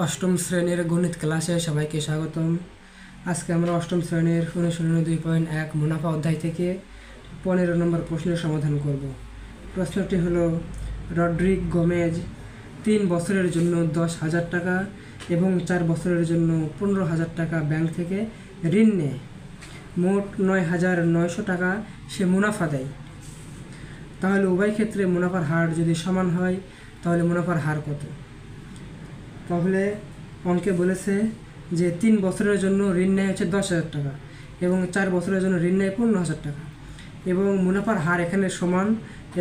অষ্টম শ্রেণীর গণিত ক্লাসে সবাইকে স্বাগতম। আজকে আমরা অষ্টম শ্রেণীর অনুশীলনী 2.1 মুনাফা অধ্যায় থেকে 15 নম্বর প্রশ্নের সমাধান করব। প্রশ্নটি হলো, রড্রিক গোমেজ 3 বছরের জন্য 10,000 টাকা এবং 4 বছরের জন্য 15,000 টাকা ব্যাংক থেকে ঋণ নেয়। মোট 9,900 টাকা সে মুনাফা দেয়। তাহলে উভয় ক্ষেত্রে মুনাফার হার যদি সমান হয় তাহলে মুনাফার হার কত? তাহলে অঙ্কে বলেছে যে 3 বছরের জন্য ঋণ নেয় হচ্ছে 10,000 টাকা এবং 4 বছরের জন্য ঋণ নেয় 15,000 টাকা এবং মুনাফার হার এখানে সমান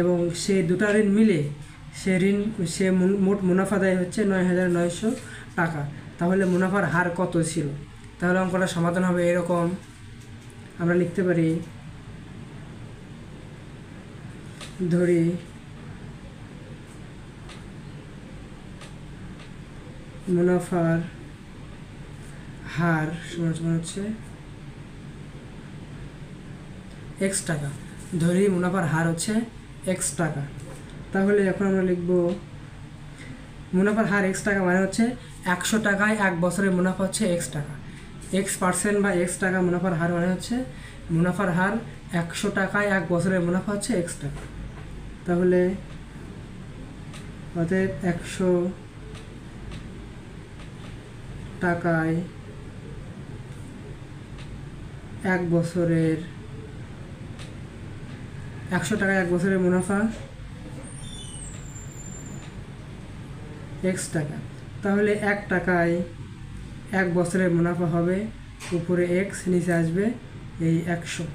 এবং সে দুটা ঋণ মিলে সে মোট মুনাফা দেয় হচ্ছে 9,900 টাকা। তাহলে মুনাফার হার কত ছিল? তাহলে অঙ্কটা সমাধান হবে এরকম। আমরা লিখতে পারি, ধরি মুনাফার হার সমান হচ্ছে x টাকা। ধরি মুনাফার হার হচ্ছে x টাকা। তাহলে এখন আমরা লিখব মুনাফার হার x টাকা মানে হচ্ছে 100 টাকায় 1 বছরের মুনাফা হচ্ছে x টাকা। x% বা x টাকা মুনাফার হার মানে হচ্ছে মুনাফার হার 100 টাকায় 1 বছরের মুনাফা হচ্ছে x টাকা। তাহলে অতএব 100 টাকায় 1 বছরের 100 টাকায় 1 বছরের মুনাফা x টাকা। তাহলে 1 টাকায় 1 বছরের মুনাফা হবে উপরে x, নিচে আসবে এই 100।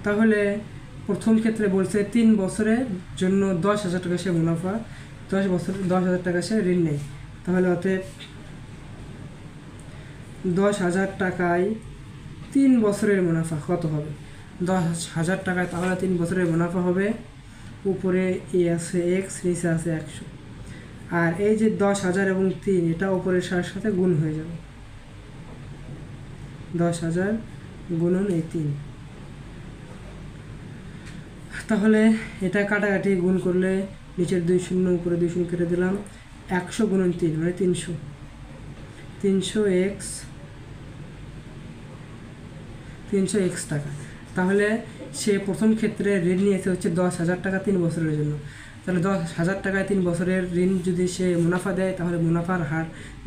তাহলে প্রথম ক্ষেত্রে বলছে 3 বছরের জন্য 10,000 টাকা সে মুনাফা, 10,000 টাকা সে ঋণ নেয়। তাহলে অতএব 10,000 টাকায় 3 বছরের মুনাফা কত হবে? 10,000 টাকায় তাহলে 3 বছরের মুনাফা হবে উপরে এ আছে x, নিচে আছে 100। আর এই যে 10,000 এবং 3 এটা উপরের সাথে গুণ হয়ে যাবে, 10,000 গুণন এই 3। তাহলে এটা কাটাকাটি গুণ করলে নিচের 2 শূন্য উপরে 2 শূন্য কেটে দিলাম, 100 গুণন 3 মানে 300, 300x টাকা। তাহলে সে প্রথম ক্ষেত্রে ঋণ নিয়েছে হচ্ছে 10,000 টাকা 3 বছরের জন্য। তাহলে 10,000 টাকায় 3 বছরের ঋণ যদি সে মুনাফা দেয় তাহলে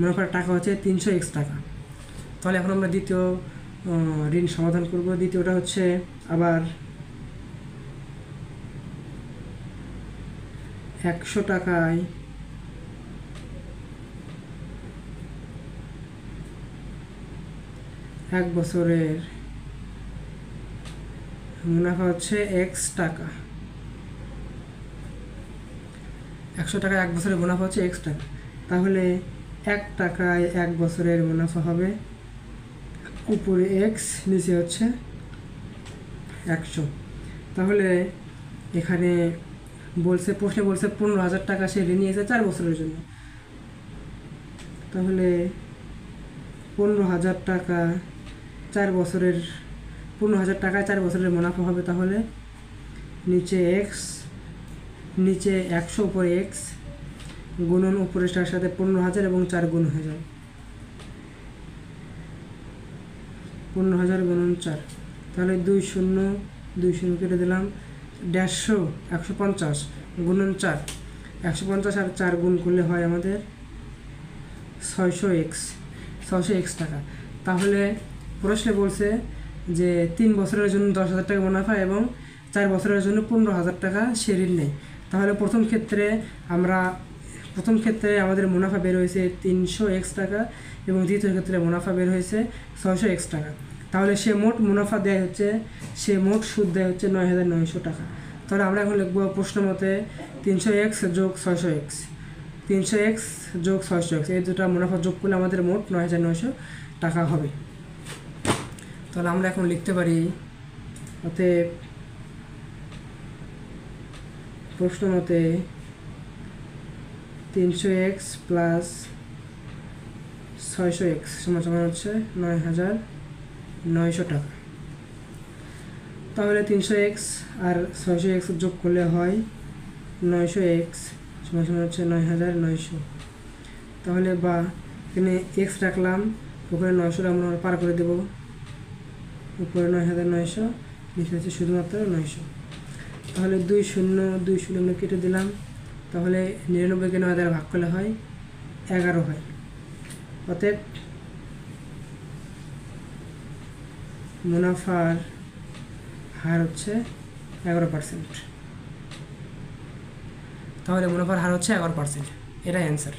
মুনাফার টাকা হচ্ছে 300x টাকা। তাহলে এখন আমরা দ্বিতীয় ঋণ সমাধান করব। দ্বিতীয়টা হচ্ছে আবার 100 টাকায় 1 বছরের মুনাফা হচ্ছে x টাকা। 100 টাকায় 1 বছরের মুনাফা হচ্ছে x টাকা। তাহলে 1 টাকায় 1 বছরের মুনাফা হবে উপরে x, নিচে হচ্ছে 100। তাহলে এখানে প্রশ্নে বলছে 15,000 টাকা সে ঋণ নিয়েছে 4 বছরের জন্য। তাহলে 15,000 টাকা 4 বছরের 15,000 টাকায় 4 বছরের মুনাফা হবে। তাহলে নিচে x, নিচে 100 উপরে x গুণন উপরের সাথে 15,000 এবং 4 গুণ হয়ে যাবে, 15,000 গুণন 4। তাহলে 2 শূন্য কেটে দিলাম, 150 150 গুণন 4, 150 আর 4 গুণ করলে হয় আমাদের 600x টাকা। তাহলে প্রশ্নে বলছে যে 3 বছরের জন্য 10,000 টাকা মুনাফা এবং 4 বছরের জন্য 15,000 টাকা সে ঋণ নেয়। তাহলে প্রথম ক্ষেত্রে আমাদের মুনাফা বের হয়েছে 300x টাকা এবং দ্বিতীয় ক্ষেত্রে মুনাফা বের হয়েছে 600x টাকা। তাহলে সে মোট মুনাফা দেয় হচ্ছে, সে মোট সুদ দেয় হচ্ছে 9,900 টাকা। তাহলে আমরা এখন লিখব প্রশ্ন মতে 300x যোগ 600x, 300x যোগ 600x এই দুটা মুনাফা যোগ করলে আমাদের মোট 9,900 টাকা হবে। তাহলে আমরা এখন লিখতে পারি, অতএব প্রশ্ন মতে 300x প্লাস 600x সমান হচ্ছে 9,900 টাকা। তাহলে 300x আর 600x যোগ করলে হয় 900x সমান হচ্ছে 9,900। তাহলে বা এখানে এক্স রাখলাম, উপরে 900 আমরা পার করে দেব, উপরে 9900, নিচে হচ্ছে শুধুমাত্র 900। তাহলে 2 শূন্য আমরা কেটে দিলাম, তাহলে 99কে 9 দ্বারা ভাগ করলে হয় 11 হয়। অতএব মুনাফার হার হচ্ছে 11%। তাহলে মুনাফার হার হচ্ছে 11%, এটাই অ্যান্সার।